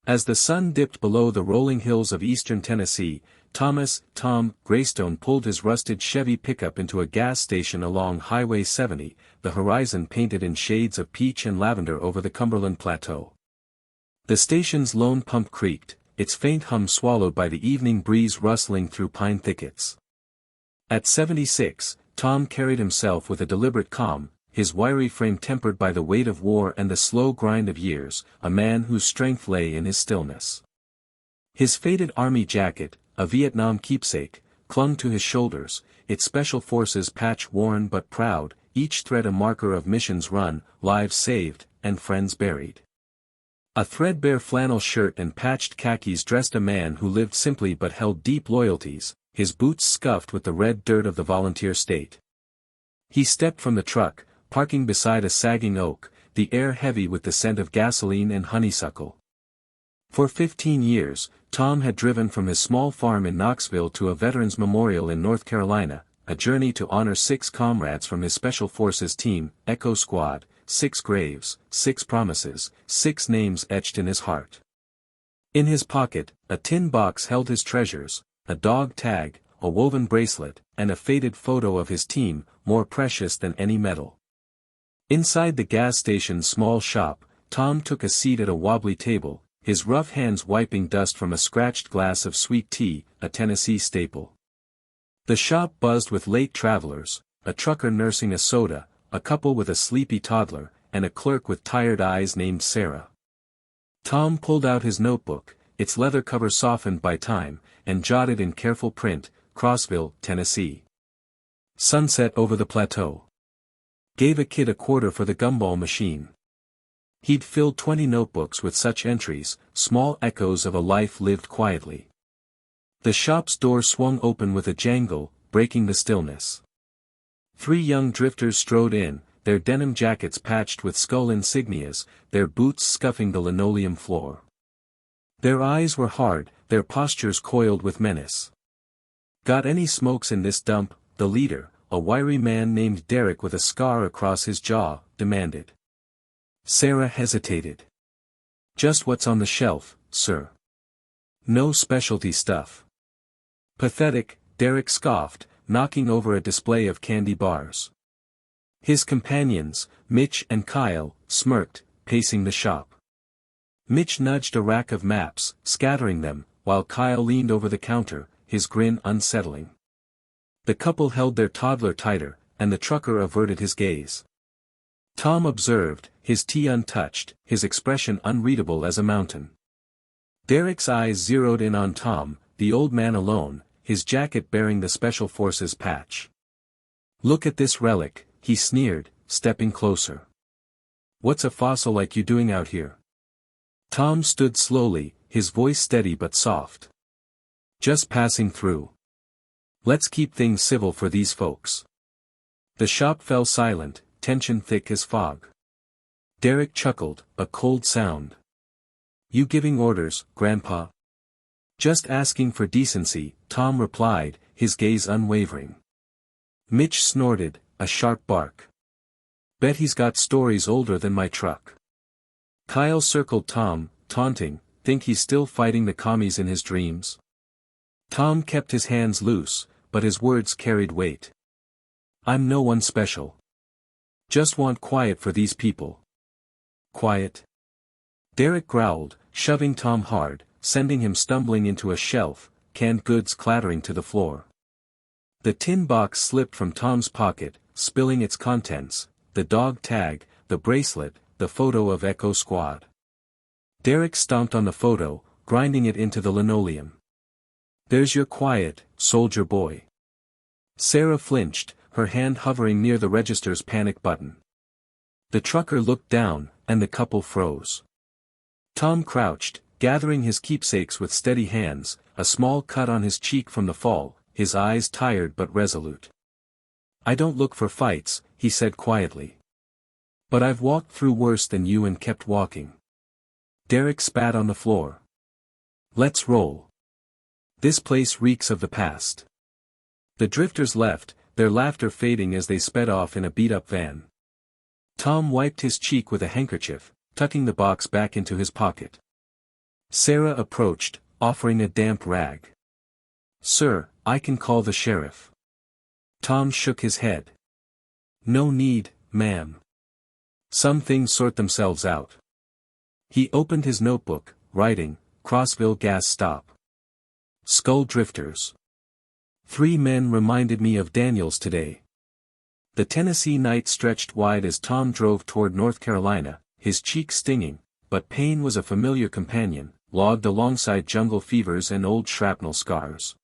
As the sun dipped below the rolling hills of eastern Tennessee, Tom Greystone pulled his rusted Chevy pickup into a gas station along Highway 70, the horizon painted in shades of peach and lavender over the Cumberland Plateau. The station's lone pump creaked, its faint hum swallowed by the evening breeze rustling through pine thickets. At 76, Tom carried himself with a deliberate calm, his wiry frame tempered by the weight of war and the slow grind of years, a man whose strength lay in his stillness. His faded army jacket, a Vietnam keepsake, clung to his shoulders, its special forces patch worn but proud, each thread a marker of missions run, lives saved, and friends buried. A threadbare flannel shirt and patched khakis dressed a man who lived simply but held deep loyalties, his boots scuffed with the red dirt of the volunteer state. He stepped from the truck, parking beside a sagging oak, the air heavy with the scent of gasoline and honeysuckle. For 15 years, Tom had driven from his small farm in Knoxville to a veterans memorial in North Carolina, a journey to honor 6 comrades from his Special Forces team, Echo Squad, 6 graves, 6 promises, 6 names etched in his heart. In his pocket, a tin box held his treasures, a dog tag, a woven bracelet, and a faded photo of his team, more precious than any medal. Inside the gas station's small shop, Tom took a seat at a wobbly table, his rough hands wiping dust from a scratched glass of sweet tea, a Tennessee staple. The shop buzzed with late travelers, a trucker nursing a soda, a couple with a sleepy toddler, and a clerk with tired eyes named Sarah. Tom pulled out his notebook, its leather cover softened by time, and jotted in careful print, Crossville, Tennessee. Sunset over the plateau. Gave a kid $1 for the gumball machine. He'd filled 20 notebooks with such entries, small echoes of a life lived quietly. The shop's door swung open with a jangle, breaking the stillness. 3 young drifters strode in, their denim jackets patched with skull insignias, their boots scuffing the linoleum floor. Their eyes were hard, their postures coiled with menace. "Got any smokes in this dump?" the leader, a wiry man named Derek with a scar across his jaw, demanded. Sarah hesitated. "Just what's on the shelf, sir. No specialty stuff." "Pathetic," Derek scoffed, knocking over a display of candy bars. His companions, Mitch and Kyle, smirked, pacing the shop. Mitch nudged a rack of maps, scattering them, while Kyle leaned over the counter, his grin unsettling. The couple held their toddler tighter, and the trucker averted his gaze. Tom observed, his tea untouched, his expression unreadable as a mountain. Derek's eyes zeroed in on Tom, the old man alone, his jacket bearing the Special Forces patch. "Look at this relic," he sneered, stepping closer. "What's a fossil like you doing out here?" Tom stood slowly, his voice steady but soft. "Just passing through. Let's keep things civil for these folks." The shop fell silent, tension thick as fog. Derek chuckled, a cold sound. "You giving orders, Grandpa?" "Just asking for decency," Tom replied, his gaze unwavering. Mitch snorted, a sharp bark. "Bet he's got stories older than my truck." Kyle circled Tom, taunting, "Think he's still fighting the commies in his dreams?" Tom kept his hands loose, but his words carried weight. "I'm no one special. Just want quiet for these people." "Quiet?" Derek growled, shoving Tom hard, sending him stumbling into a shelf, canned goods clattering to the floor. The tin box slipped from Tom's pocket, spilling its contents, the dog tag, the bracelet, the photo of Echo Squad. Derek stomped on the photo, grinding it into the linoleum. "There's your quiet, soldier boy." Sarah flinched, her hand hovering near the register's panic button. The trucker looked down, and the couple froze. Tom crouched, gathering his keepsakes with steady hands, a small cut on his cheek from the fall, his eyes tired but resolute. "I don't look for fights," he said quietly. "But I've walked through worse than you and kept walking." Derek spat on the floor. "Let's roll. This place reeks of the past." The drifters left, their laughter fading as they sped off in a beat-up van. Tom wiped his cheek with a handkerchief, tucking the box back into his pocket. Sarah approached, offering a damp rag. "Sir, I can call the sheriff." Tom shook his head. "No need, ma'am. Some things sort themselves out." He opened his notebook, writing, "Crossville gas stop. Skull drifters. 3 men reminded me of Daniels today." The Tennessee night stretched wide as Tom drove toward North Carolina, his cheeks stinging, but pain was a familiar companion, logged alongside jungle fevers and old shrapnel scars.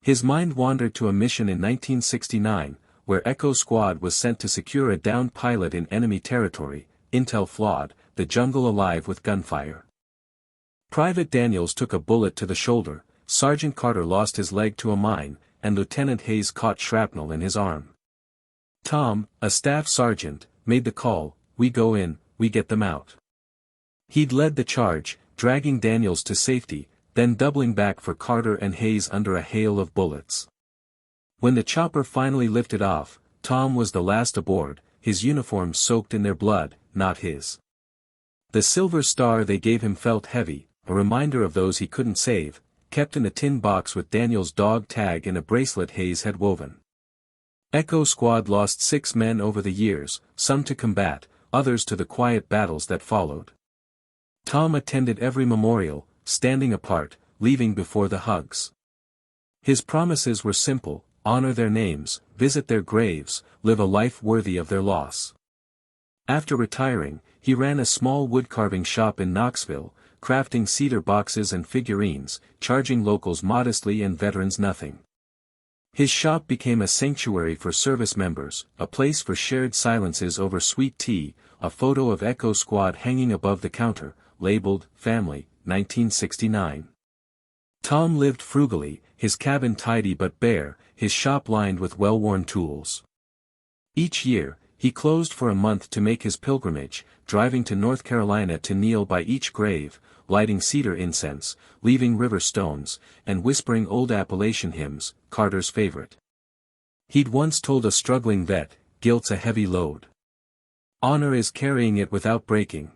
His mind wandered to a mission in 1969, where Echo Squad was sent to secure a downed pilot in enemy territory, intel flawed, the jungle alive with gunfire. Private Daniels took a bullet to the shoulder, Sergeant Carter lost his leg to a mine, and Lieutenant Hayes caught shrapnel in his arm. Tom, a staff sergeant, made the call, "We go in, we get them out." He'd led the charge, dragging Daniels to safety, then doubling back for Carter and Hayes under a hail of bullets. When the chopper finally lifted off, Tom was the last aboard, his uniform soaked in their blood, not his. The silver star they gave him felt heavy, a reminder of those he couldn't save, kept in a tin box with Daniel's dog tag and a bracelet Hayes had woven. Echo Squad lost 6 men over the years, some to combat, others to the quiet battles that followed. Tom attended every memorial, standing apart, leaving before the hugs. His promises were simple: honor their names, visit their graves, live a life worthy of their loss. After retiring, he ran a small woodcarving shop in Knoxville, crafting cedar boxes and figurines, charging locals modestly and veterans nothing. His shop became a sanctuary for service members, a place for shared silences over sweet tea, a photo of Echo Squad hanging above the counter, labeled, "Family, 1969. Tom lived frugally, his cabin tidy but bare, his shop lined with well-worn tools. Each year, he closed for a month to make his pilgrimage, driving to North Carolina to kneel by each grave, lighting cedar incense, leaving river stones, and whispering old Appalachian hymns, Carter's favorite. He'd once told a struggling vet, "Guilt's a heavy load. Honor is carrying it without breaking."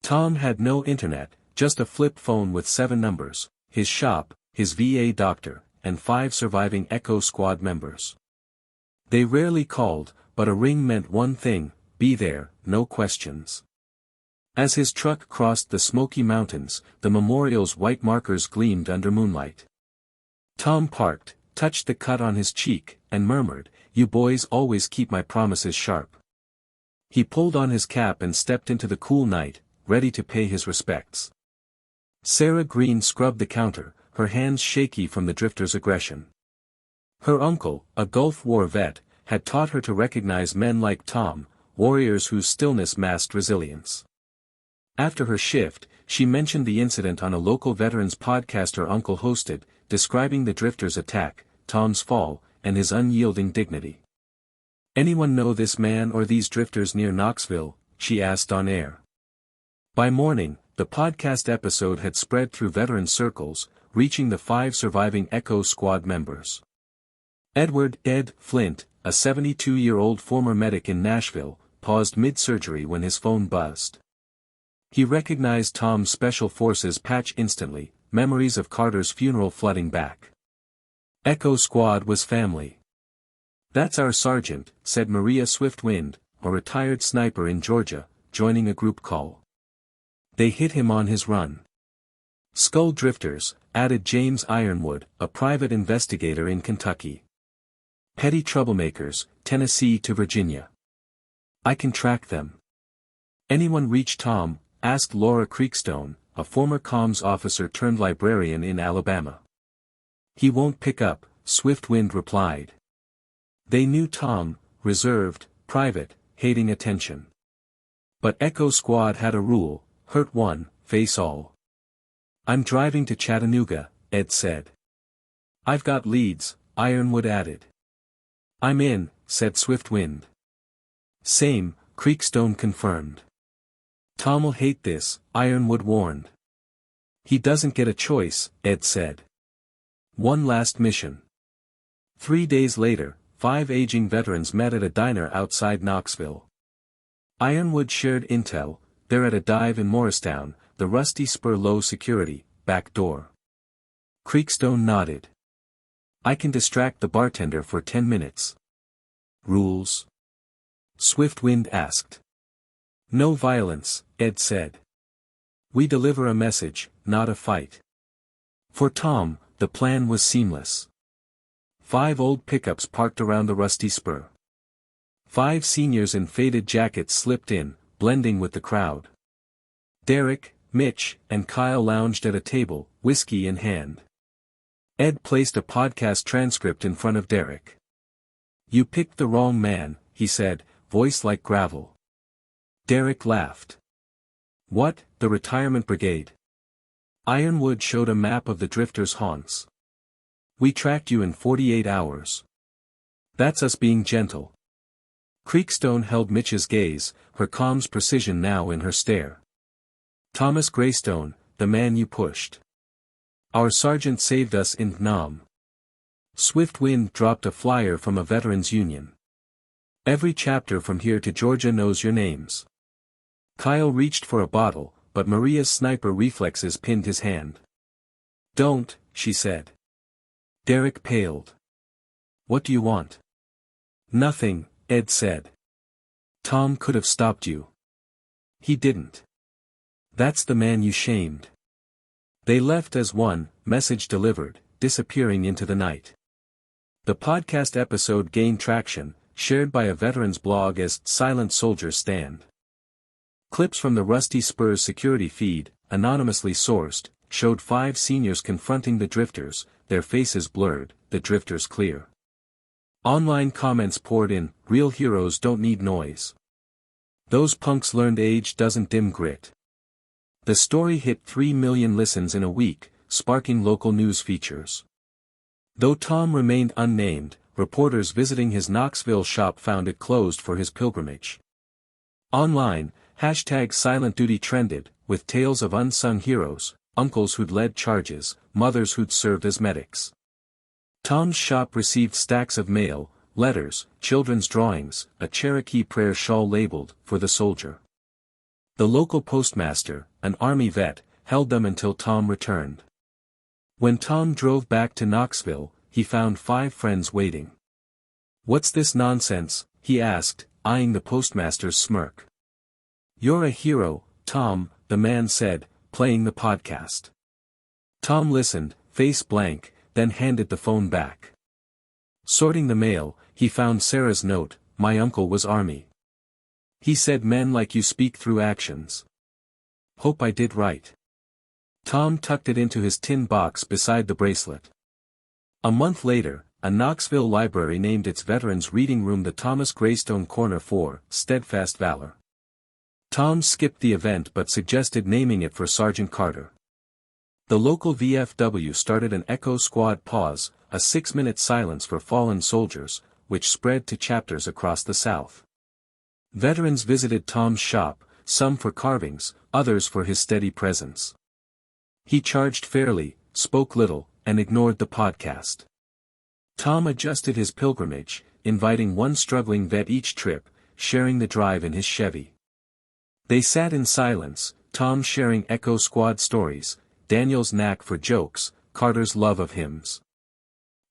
Tom had no internet, just a flip phone with 7 numbers, his shop, his VA doctor, and 5 surviving Echo Squad members. They rarely called, but a ring meant one thing: be there, no questions. As his truck crossed the Smoky Mountains, the memorial's white markers gleamed under moonlight. Tom parked, touched the cut on his cheek, and murmured, "You boys always keep my promises sharp." He pulled on his cap and stepped into the cool night, ready to pay his respects. Sarah Green scrubbed the counter, her hands shaky from the drifter's aggression. Her uncle, a Gulf War vet, had taught her to recognize men like Tom, warriors whose stillness masked resilience. After her shift, she mentioned the incident on a local veterans podcast her uncle hosted, describing the drifter's attack, Tom's fall, and his unyielding dignity. "Anyone know this man or these drifters near Knoxville?" she asked on air. By morning, the podcast episode had spread through veteran circles, reaching the 5 surviving Echo Squad members. Edward "Ed" Flint, a 72-year-old former medic in Nashville, paused mid-surgery when his phone buzzed. He recognized Tom's Special Forces patch instantly, memories of Carter's funeral flooding back. Echo Squad was family. "That's our sergeant," said Maria Swiftwind, a retired sniper in Georgia, joining a group call. "They hit him on his run." "Skull drifters," added James Ironwood, a private investigator in Kentucky. "Petty troublemakers, Tennessee to Virginia. I can track them." "Anyone reach Tom?" asked Laura Creekstone, a former comms officer turned librarian in Alabama. "He won't pick up," Swiftwind replied. They knew Tom, reserved, private, hating attention. But Echo Squad had a rule: hurt one, face all. "I'm driving to Chattanooga," Ed said. "I've got leads," Ironwood added. "I'm in," said Swiftwind. "Same," Creekstone confirmed. "Tom'll hate this," Ironwood warned. "He doesn't get a choice," Ed said. One last mission. 3 days later, 5 aging veterans met at a diner outside Knoxville. Ironwood shared intel: they're at a dive in Morristown, the Rusty Spur low security, back door. Creekstone nodded. I can distract the bartender for 10 minutes. Rules? Swiftwind asked. No violence, Ed said. We deliver a message, not a fight. For Tom, the plan was seamless. 5 old pickups parked around the Rusty Spur. 5 seniors in faded jackets slipped in, blending with the crowd. Derek, Mitch, and Kyle lounged at a table, whiskey in hand. Ed placed a podcast transcript in front of Derek. You picked the wrong man, he said, voice like gravel. Derek laughed. What, the retirement brigade? Ironwood showed a map of the drifters' haunts. We tracked you in 48 hours. That's us being gentle. Creekstone held Mitch's gaze, her calm's precision now in her stare. Thomas Greystone, the man you pushed. Our sergeant saved us in Vietnam. Swiftwind dropped a flyer from a veterans union. Every chapter from here to Georgia knows your names. Kyle reached for a bottle, but Maria's sniper reflexes pinned his hand. Don't, she said. Derek paled. What do you want? Nothing, Ed said. Tom could have stopped you. He didn't. That's the man you shamed. They left as one, message delivered, disappearing into the night. The podcast episode gained traction, shared by a veteran's blog as Silent Soldiers Stand. Clips from the Rusty Spurs security feed, anonymously sourced, showed 5 seniors confronting the drifters, their faces blurred, the drifters clear. Online comments poured in, real heroes don't need noise. Those punks learned age doesn't dim grit. The story hit 3 million listens in a week, sparking local news features. Though Tom remained unnamed, reporters visiting his Knoxville shop found it closed for his pilgrimage. Online, #SilentDuty trended, with tales of unsung heroes, uncles who'd led charges, mothers who'd served as medics. Tom's shop received stacks of mail, letters, children's drawings, a Cherokee prayer shawl labeled, for the soldier. The local postmaster, an Army vet, held them until Tom returned. When Tom drove back to Knoxville, he found 5 friends waiting. What's this nonsense? He asked, eyeing the postmaster's smirk. You're a hero, Tom, the man said, playing the podcast. Tom listened, face blank, then handed the phone back. Sorting the mail, he found Sarah's note, my uncle was Army. He said men like you speak through actions. Hope I did right. Tom tucked it into his tin box beside the bracelet. A month later, a Knoxville library named its veterans reading room the Thomas Greystone Corner for Steadfast Valor. Tom skipped the event but suggested naming it for Sergeant Carter. The local VFW started an Echo Squad pause, a 6-minute silence for fallen soldiers, which spread to chapters across the South. Veterans visited Tom's shop, some for carvings, others for his steady presence. He charged fairly, spoke little, and ignored the podcast. Tom adjusted his pilgrimage, inviting one struggling vet each trip, sharing the drive in his Chevy. They sat in silence, Tom sharing Echo Squad stories, Daniel's knack for jokes, Carter's love of hymns.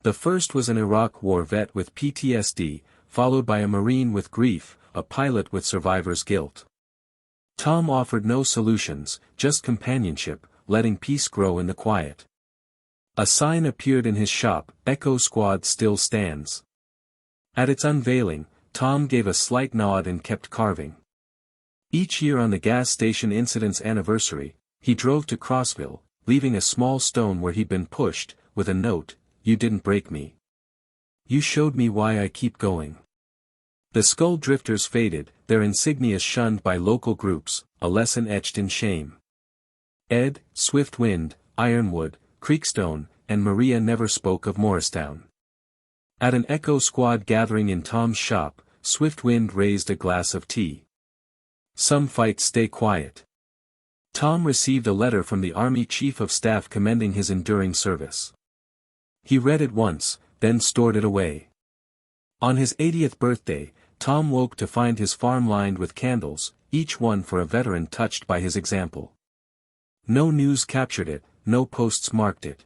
The first was an Iraq War vet with PTSD, followed by a Marine with grief, a pilot with survivor's guilt. Tom offered no solutions, just companionship, letting peace grow in the quiet. A sign appeared in his shop, Echo Squad still stands. At its unveiling, Tom gave a slight nod and kept carving. Each year on the gas station incident's anniversary, he drove to Crossville, leaving a small stone where he'd been pushed, with a note, "You didn't break me. You showed me why I keep going." The Skull Drifters faded, their insignia shunned by local groups, a lesson etched in shame. Ed, Swiftwind, Ironwood, Creekstone, and Maria never spoke of Morristown. At an Echo Squad gathering in Tom's shop, Swiftwind raised a glass of tea. Some fights stay quiet. Tom received a letter from the Army Chief of Staff commending his enduring service. He read it once, then stored it away. On his 80th birthday, Tom woke to find his farm lined with candles, each one for a veteran touched by his example. No news captured it, no posts marked it.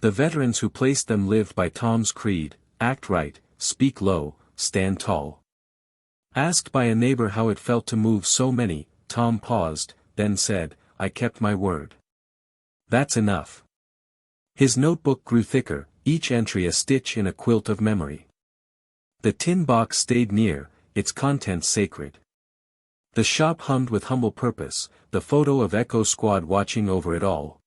The veterans who placed them lived by Tom's creed: act right, speak low, stand tall. Asked by a neighbor how it felt to move so many, Tom paused, then said, "I kept my word. That's enough." His notebook grew thicker, each entry a stitch in a quilt of memory. The tin box stayed near, its contents sacred. The shop hummed with humble purpose, the photo of Echo Squad watching over it all.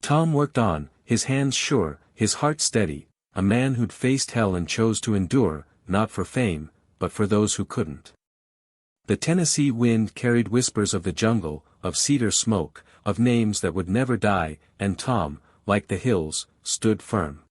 Tom worked on, his hands sure, his heart steady, a man who'd faced hell and chose to endure, not for fame, but for those who couldn't. The Tennessee wind carried whispers of the jungle, of cedar smoke, of names that would never die, and Tom, like the hills, stood firm.